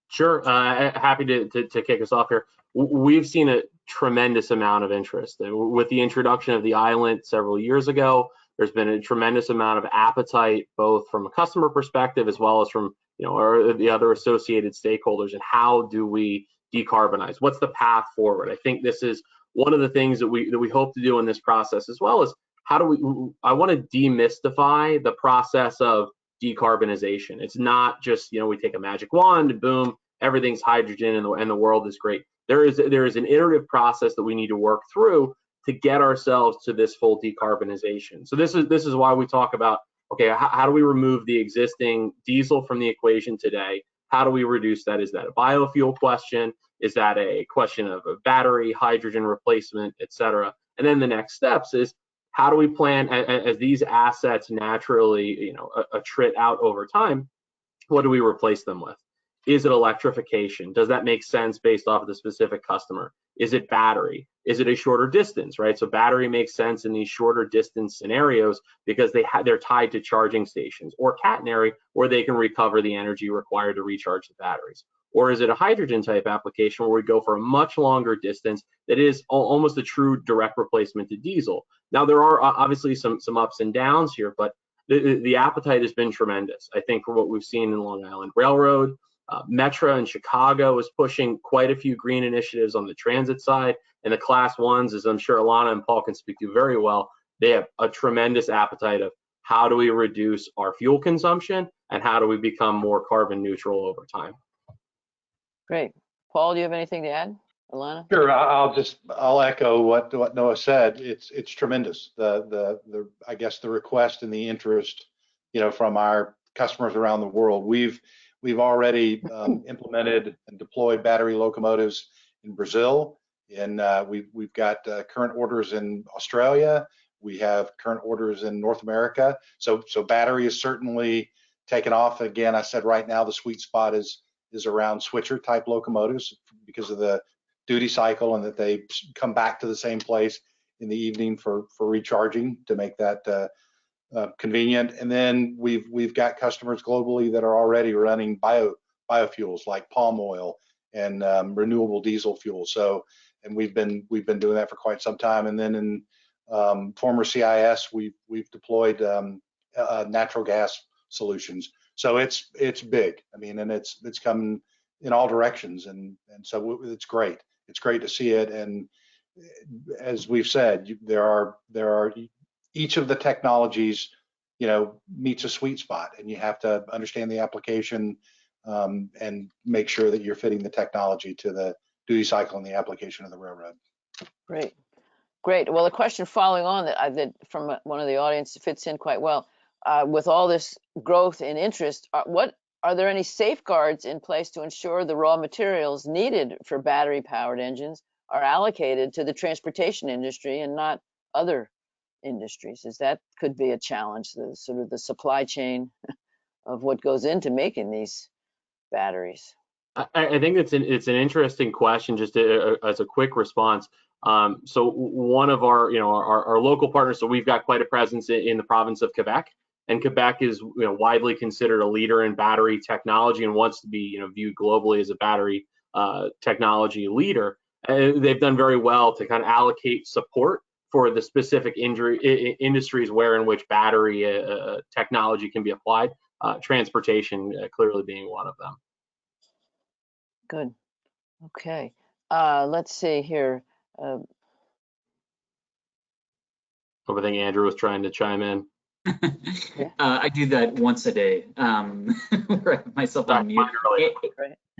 S6: Sure. Happy to kick us off here. We've seen a tremendous amount of interest. With the introduction of the island several years ago, there's been a tremendous amount of appetite, both from a customer perspective as well as from, you know, or the other associated stakeholders, and how do we decarbonize? What's the path forward? I think this is one of the things that we hope to do in this process, as well as how do we, I want to demystify the process of decarbonization. It's not just, you know, we take a magic wand and boom, everything's hydrogen and the world is great. There is an iterative process that we need to work through to get ourselves to this full decarbonization. So this is why we talk about, okay, how do we remove the existing diesel from the equation today? How do we reduce that? Is that a biofuel question? Is that a question of a battery, hydrogen replacement, et cetera? And then the next steps is, how do we plan as these assets naturally, you know, attrit out over time? What do we replace them with? Is it electrification? Does that make sense based off of the specific customer? Is it battery? Is it a shorter distance, right? So battery makes sense in these shorter distance scenarios because they're tied to charging stations, or catenary, where they can recover the energy required to recharge the batteries. Or is it a hydrogen type application where we go for a much longer distance that is almost a true direct replacement to diesel? Now, there are obviously some ups and downs here, but the appetite has been tremendous. I think for what we've seen in Long Island Railroad, Metra in Chicago is pushing quite a few green initiatives on the transit side, and the class ones, as I'm sure Alanna and Paul can speak to very well, they have a tremendous appetite of how do we reduce our fuel consumption and how do we become more carbon neutral over time.
S2: Great. Paul, do you have anything to add? Alanna?
S4: Sure. I'll echo what Noah said. It's tremendous. I guess the request and the interest, you know, from our customers around the world. We've already implemented and deployed battery locomotives in Brazil, and we've got current orders in Australia. We have current orders in North America. So battery is certainly taken off. Again, I said right now the sweet spot is around switcher type locomotives because of the duty cycle and that they come back to the same place in the evening for recharging to make that convenient. And then we've got customers globally that are already running biofuels like palm oil and renewable diesel fuel. So, and we've been doing that for quite some time. And then in former CIS, we've deployed natural gas solutions. So it's big. I mean, and it's coming in all directions, and so it's great. It's great to see it. And as we've said, there are each of the technologies, you know, meets a sweet spot, and you have to understand the application and make sure that you're fitting the technology to the duty cycle and the application of the railroad.
S2: Great. Well, a question following on that from one of the audience fits in quite well. with all this growth in interest, are there any safeguards in place to ensure the raw materials needed for battery-powered engines are allocated to the transportation industry and not other industries? As that could be a challenge, the sort of the supply chain of what goes into making these batteries.
S6: I think it's an interesting question. Just as a quick response, so one of our our local partners. So we've got quite a presence in the province of Quebec, and Quebec is widely considered a leader in battery technology and wants to be viewed globally as a battery technology leader. They've done very well to kind of allocate support for the specific industries where in which battery technology can be applied. Transportation clearly being one of them.
S2: Good. Okay. Let's see here.
S6: I think Andrew was trying to chime in.
S3: I do that once a day. Where I have myself on mute.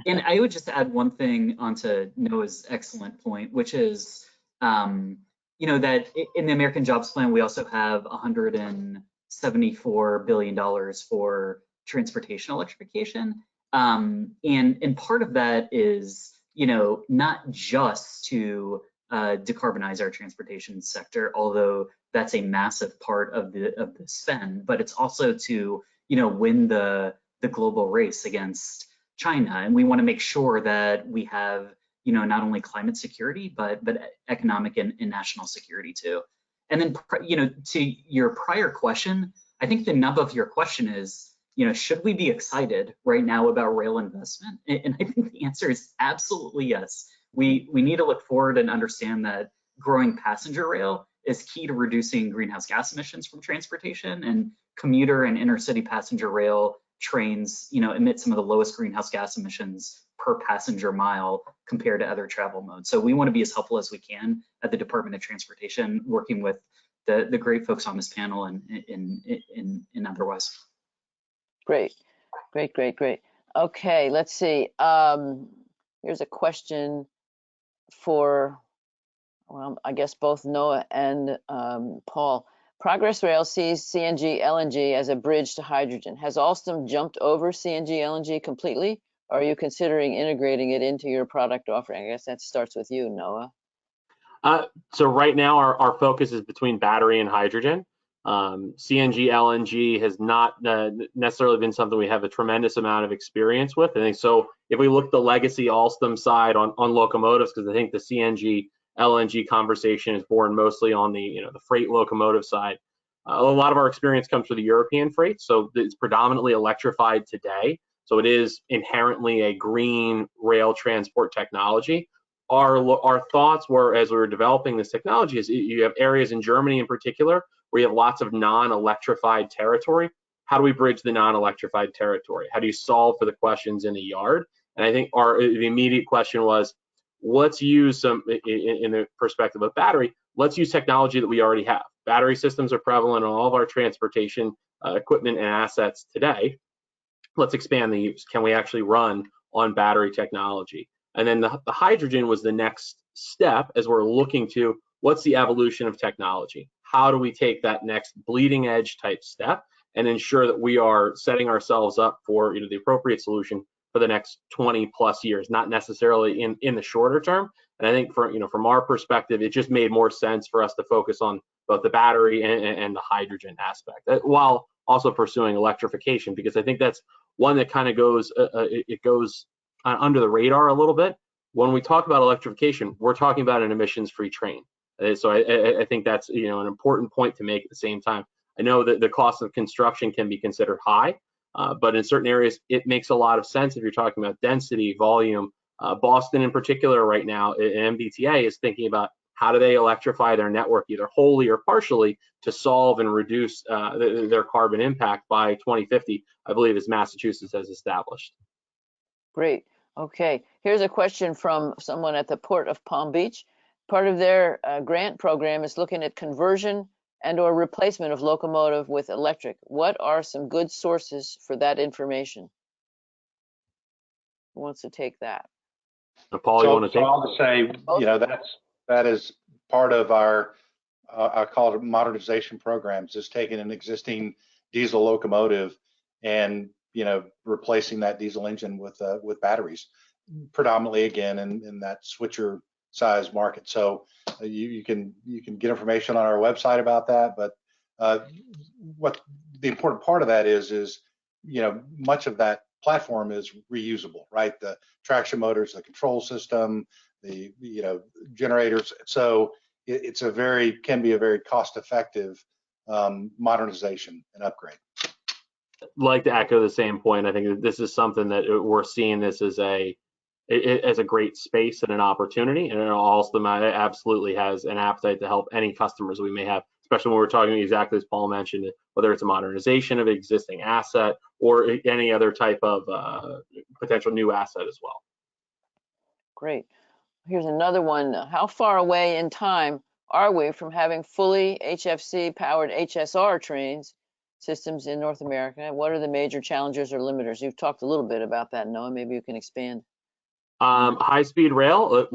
S3: And I would just add one thing onto Noah's excellent point, which is, that in the American Jobs Plan, we also have $174 billion for transportation electrification. And part of that is, not just to decarbonize our transportation sector, although that's a massive part of the spend, but it's also to, win the global race against China. And we want to make sure that we have, not only climate security, but economic and national security too. And then, to your prior question, I think the nub of your question is, should we be excited right now about rail investment? And I think the answer is absolutely yes. We need to look forward and understand that growing passenger rail is key to reducing greenhouse gas emissions from transportation, and commuter and intercity passenger rail trains, emit some of the lowest greenhouse gas emissions per passenger mile compared to other travel modes. So we want to be as helpful as we can at the Department of Transportation, working with the great folks on this panel and otherwise.
S2: Great. Okay, let's see. Here's a question for, well, I guess both Noah and Paul. Progress Rail sees CNG LNG as a bridge to hydrogen. Has Alstom jumped over CNG LNG completely, or are you considering integrating it into your product offering? I guess that starts with you, Noah.
S6: So right now our focus is between battery and hydrogen. CNG LNG has not necessarily been something we have a tremendous amount of experience with. I think so. If we look at the legacy Alstom side on locomotives, because I think the CNG LNG conversation is born mostly on the the freight locomotive side. A lot of our experience comes from the European freight, so it's predominantly electrified today. So it is inherently a green rail transport technology. Our thoughts were, as we were developing this technology, is you have areas in Germany in particular where you have lots of non-electrified territory. How do we bridge the non-electrified territory? How do you solve for the questions in the yard? And I think the immediate question was, let's use some, in the perspective of battery, let's use technology that we already have. Battery systems are prevalent on all of our transportation equipment and assets today. Let's expand the use. Can we actually run on battery technology? And then the hydrogen was the next step as we're looking to what's the evolution of technology? How do we take that next bleeding edge type step and ensure that we are setting ourselves up for the appropriate solution for the next 20 plus years, not necessarily in the shorter term. And I think from our perspective, it just made more sense for us to focus on both the battery and the hydrogen aspect, while also pursuing electrification, because I think that's one that kind of goes under the radar a little bit. When we talk about electrification, we're talking about an emissions-free train. So I think that's an important point to make at the same time. I know that the cost of construction can be considered high, but in certain areas, it makes a lot of sense if you're talking about density, volume. Boston in particular right now, MBTA is thinking about how do they electrify their network either wholly or partially to solve and reduce their carbon impact by 2050, I believe, as Massachusetts has established.
S2: Great. Okay. Here's a question from someone at the Port of Palm Beach. Part of their grant program is looking at conversion and/or replacement of locomotive with electric. What are some good sources for that information? Who wants to take that?
S6: Paul, you want to take?
S4: I'll just say, that is part of our I call it modernization programs, is taking an existing diesel locomotive and, you know, replacing that diesel engine with batteries, predominantly again in that switcher size market. So you can get information on our website about that. But what the important part of that is, you know, much of that platform is reusable, right? The traction motors, the control system, the, you know, generators. So it's can be a very cost-effective modernization and upgrade.
S6: Like to echo the same point. I think that this is something that we're seeing this as a great space and an opportunity, and Alstom absolutely has an appetite to help any customers we may have, especially when we're talking exactly as Paul mentioned, whether it's a modernization of existing asset or any other type of potential new asset as well.
S2: Great. Here's another one. How far away in time are we from having fully HFC powered HSR trains systems in North America? What are the major challenges or limiters? You've talked a little bit about that, Noah. Maybe you can expand.
S6: High-speed rail.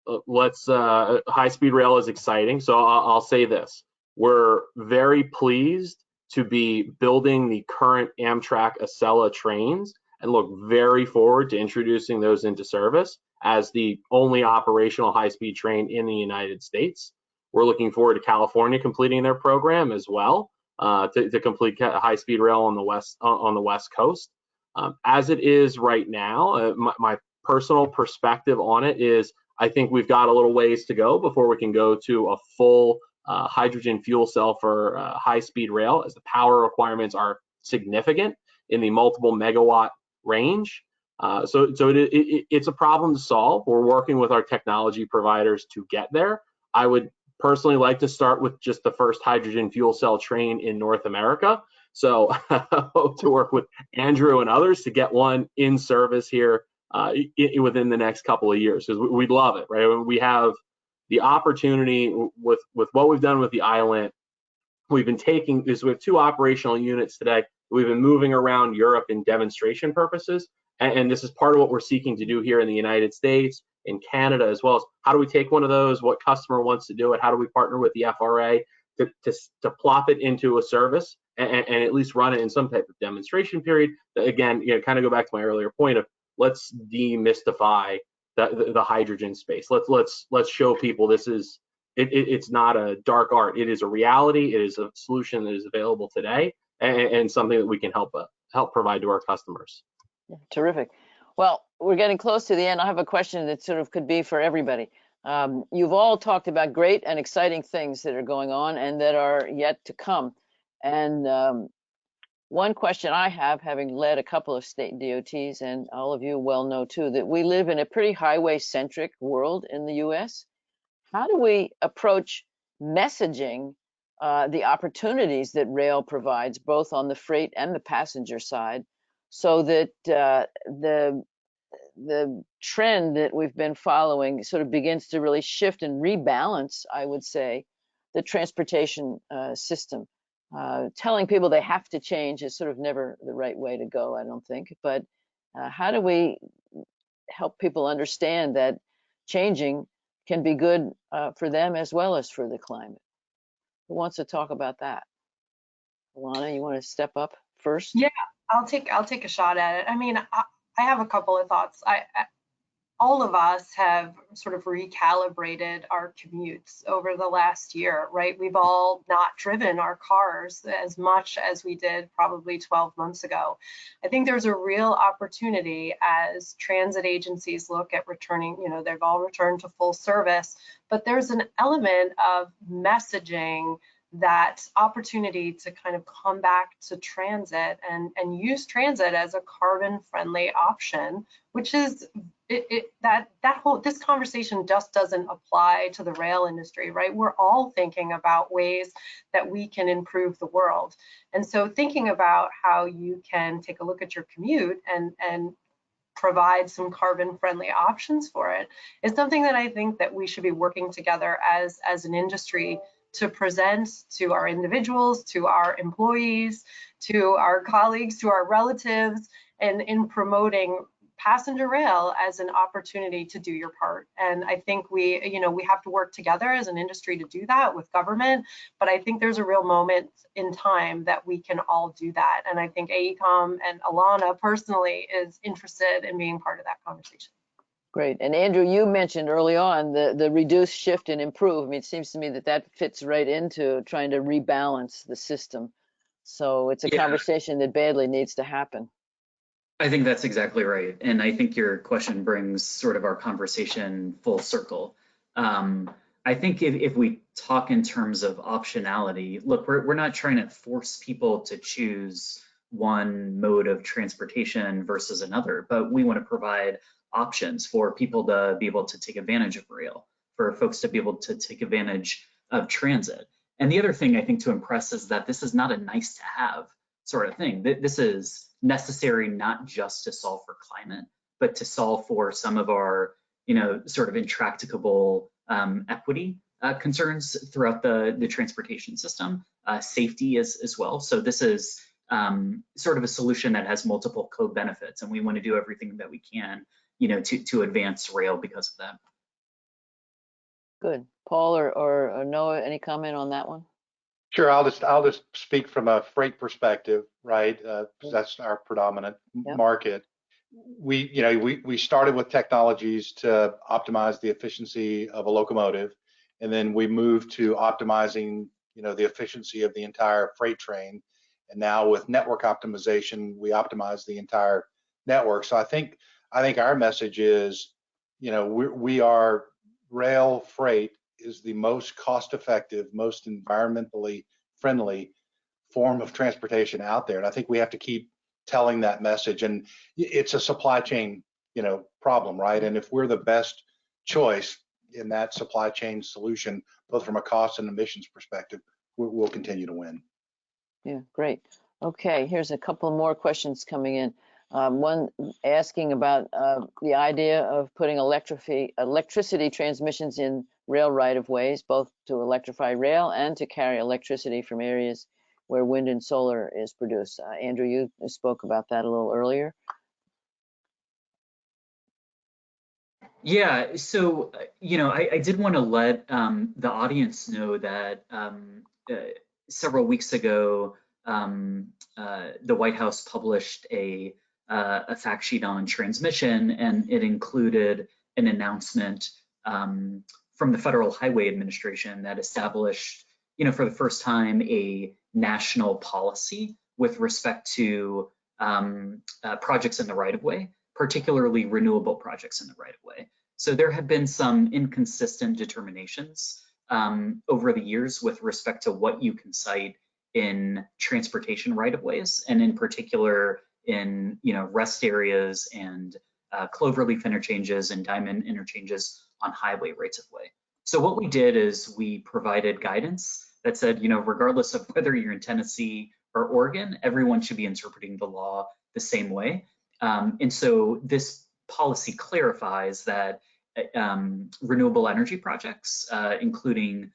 S6: High-speed rail is exciting. So I'll say this: we're very pleased to be building the current Amtrak Acela trains and look very forward to introducing those into service as the only operational high-speed train in the United States. We're looking forward to California completing their program as well to complete high-speed rail on the West Coast. As it is right now, my personal perspective on it is I think we've got a little ways to go before we can go to a full hydrogen fuel cell for high-speed rail, as the power requirements are significant in the multiple megawatt range. So it's a problem to solve. We're working with our technology providers to get there. I would personally like to start with just the first hydrogen fuel cell train in North America. So I hope to work with Andrew and others to get one in service here within the next couple of years, because we'd love it, right? We have the opportunity with what we've done with the island. We've been taking this. We have 2 operational units today. We've been moving around Europe in demonstration purposes, and this is part of what we're seeking to do here in the United States, in Canada as well. As how do we take one of those? What customer wants to do it? How do we partner with the FRA to plop it into a service and at least run it in some type of demonstration period? Again, you know, kind of go back to my earlier point of let's demystify the hydrogen space. Let's show people this is it's not a dark art. It is a reality. It is a solution that is available today, and something that we can help provide to our customers.
S2: Yeah, terrific. Well, we're getting close to the end. I have a question that sort of could be for everybody. You've all talked about great and exciting things that are going on and that are yet to come. And one question I have, having led a couple of state DOTs, and all of you well know too, that we live in a pretty highway-centric world in the US. How do we approach messaging the opportunities that rail provides, both on the freight and the passenger side, so that the trend that we've been following sort of begins to really shift and rebalance, I would say, the transportation system? Telling people they have to change is sort of never the right way to go, I don't think. But how do we help people understand that changing can be good for them as well as for the climate? Who wants to talk about that? Alanna, you want to step up first?
S5: Yeah, I'll take a shot at it. I mean, I have a couple of thoughts. All of us have sort of recalibrated our commutes over the last year, right? We've all not driven our cars as much as we did probably 12 months ago. I think there's a real opportunity as transit agencies look at returning, you know, they've all returned to full service, but there's an element of messaging, that opportunity to kind of come back to transit and use transit as a carbon friendly option, which is this conversation just doesn't apply to the rail industry, right? We're all thinking about ways that we can improve the world. And so thinking about how you can take a look at your commute and provide some carbon friendly options for it is something that I think that we should be working together as an industry to present to our individuals, to our employees, to our colleagues, to our relatives, and in promoting passenger rail as an opportunity to do your part. And I think we have to work together as an industry to do that with government. But I think there's a real moment in time that we can all do that. And I think AECOM and Alanna personally is interested in being part of that conversation.
S2: Great. And Andrew, you mentioned early on the reduce, shift, and improve. I mean, it seems to me that fits right into trying to rebalance the system. So it's a conversation that badly needs to happen.
S3: I think that's exactly right. And I think your question brings sort of our conversation full circle. I think if we talk in terms of optionality, look, we're not trying to force people to choose one mode of transportation versus another, but we want to provide options for people to be able to take advantage of rail, for folks to be able to take advantage of transit. And the other thing I think to impress is that this is not a nice to have sort of thing. This is necessary not just to solve for climate, but to solve for some of our, sort of intractable equity concerns throughout the transportation system, safety as well. So this is sort of a solution that has multiple co-benefits, and we want to do everything that we can, to advance rail because of that.
S2: Good. Paul or Noah, any comment on that one?
S4: Sure, I'll just speak from a freight perspective, right? That's our predominant market. We started with technologies to optimize the efficiency of a locomotive, and then we moved to optimizing, the efficiency of the entire freight train. And now with network optimization, we optimize the entire network. So I think our message is, we are rail freight is the most cost-effective, most environmentally friendly form of transportation out there. And I think we have to keep telling that message. And it's a supply chain, problem, right? And if we're the best choice in that supply chain solution, both from a cost and emissions perspective, we'll continue to win.
S2: Yeah, great. Okay, here's a couple more questions coming in. One asking about the idea of putting electricity transmissions in rail right-of-ways, both to electrify rail and to carry electricity from areas where wind and solar is produced. Andrew, you spoke about that a little earlier.
S3: Yeah, so, I did want to let the audience know that several weeks ago, the White House published a fact sheet on transmission, and it included an announcement from the Federal Highway Administration that established, for the first time, a national policy with respect to projects in the right-of-way, particularly renewable projects in the right-of-way. So there have been some inconsistent determinations over the years with respect to what you can cite in transportation right-of-ways, and in particular in rest areas and cloverleaf interchanges and diamond interchanges on highway rights-of-way. So what we did is we provided guidance that said, regardless of whether you're in Tennessee or Oregon, everyone should be interpreting the law the same way. And so this policy clarifies that renewable energy projects, including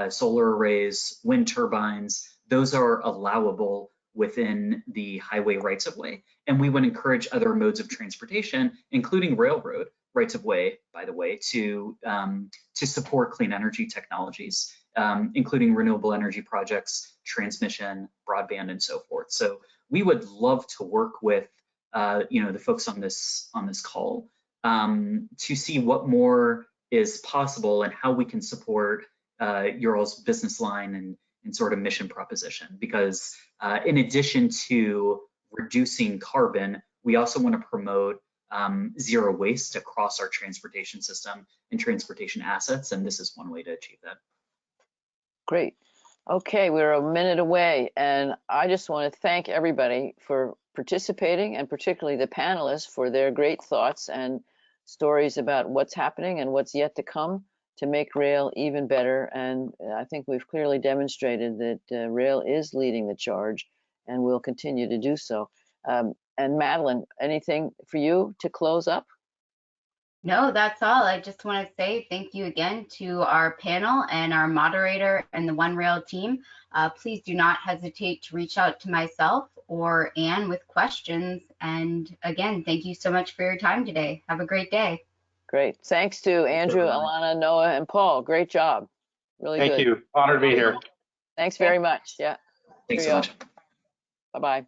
S3: solar arrays, wind turbines, those are allowable within the highway rights-of-way. And we would encourage other modes of transportation, including railroad rights-of-way, by the way, to support clean energy technologies, including renewable energy projects, transmission, broadband, and so forth. So we would love to work with the folks on this call to see what more is possible and how we can support your all's business line and sort of mission proposition. Because in addition to reducing carbon, we also want to promote zero waste across our transportation system and transportation assets, and this is one way to achieve that.
S2: Great. Okay, we're a minute away, and I just want to thank everybody for participating, and particularly the panelists for their great thoughts and stories about what's happening and what's yet to come to make rail even better. And I think we've clearly demonstrated that rail is leading the charge and will continue to do so. And Madeline, anything for you to close up?
S1: No, that's all. I just want to say thank you again to our panel and our moderator and the OneRail team. Please do not hesitate to reach out to myself or Anne with questions And again, thank you so much for your time today. Have a great day.
S2: Great. Thanks to Andrew, Alana, Noah, and Paul. Great job. Really good.
S4: Thank you. Honored to be here.
S2: Thanks very much. Yeah.
S3: Thanks so
S2: Cheerio.
S3: much.
S2: Bye-bye.